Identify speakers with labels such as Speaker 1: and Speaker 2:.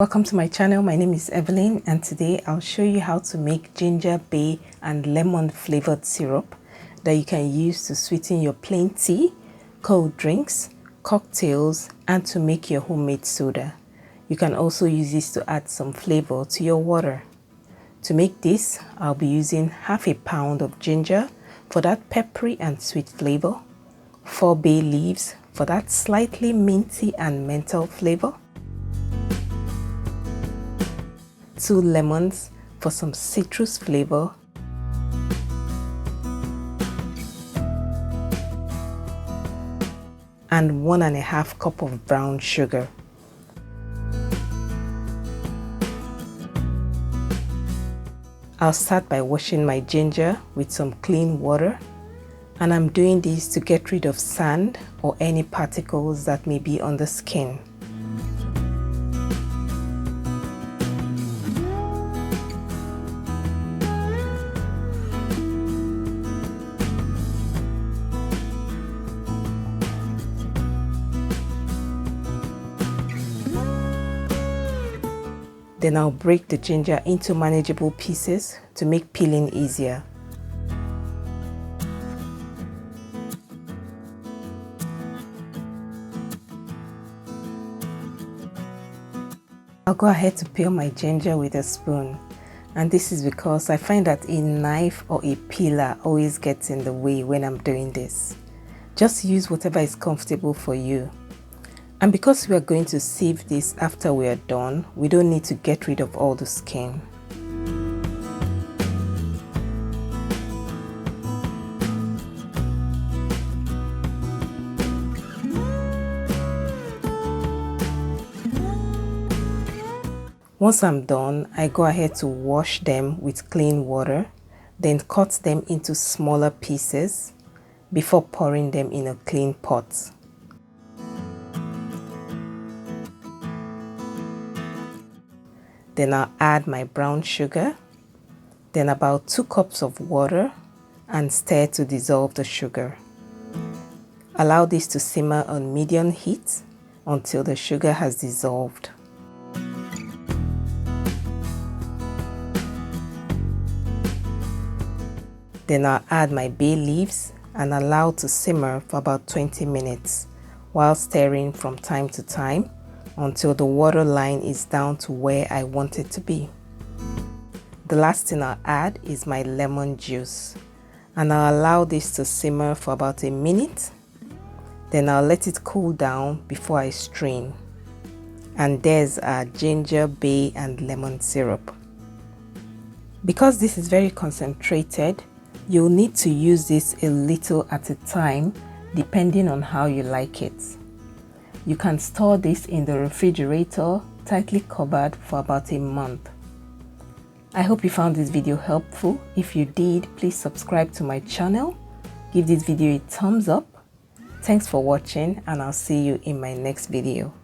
Speaker 1: Welcome to my channel. My name is Evelyn and today I'll show you how to make ginger, bay and lemon flavored syrup that you can use to sweeten your plain tea, cold drinks, cocktails and to make your homemade soda. You can also use this to add some flavor to your water. To make this, I'll be using half a pound of ginger for that peppery and sweet flavor, 4 bay leaves for that slightly minty and menthol flavor, 2 lemons for some citrus flavor, and 1.5 cups of brown sugar. I'll start by washing my ginger with some clean water, and I'm doing this to get rid of sand or any particles that may be on the skin. Then I'll break the ginger into manageable pieces to make peeling easier. I'll go ahead to peel my ginger with a spoon, and this is because I find that a knife or a peeler always gets in the way when I'm doing this. Just use whatever is comfortable for you. And because we are going to sieve this after we are done, we don't need to get rid of all the skin. Once I'm done, I go ahead to wash them with clean water, then cut them into smaller pieces before pouring them in a clean pot. Then I'll add my brown sugar, then about 2 cups of water and stir to dissolve the sugar. Allow this to simmer on medium heat until the sugar has dissolved. Then I'll add my bay leaves and allow to simmer for about 20 minutes while stirring from time to time until the water line is down to where I want it to be. The last thing I'll add is my lemon juice, and I'll allow this to simmer for about a minute. Then I'll let it cool down before I strain. And there's our ginger, bay and lemon syrup. Because this is very concentrated, you'll need to use this a little at a time depending on how you like it. You can store this in the refrigerator, tightly covered, for about a month. I hope you found this video helpful. If you did, please subscribe to my channel. Give this video a thumbs up. Thanks for watching, and I'll see you in my next video.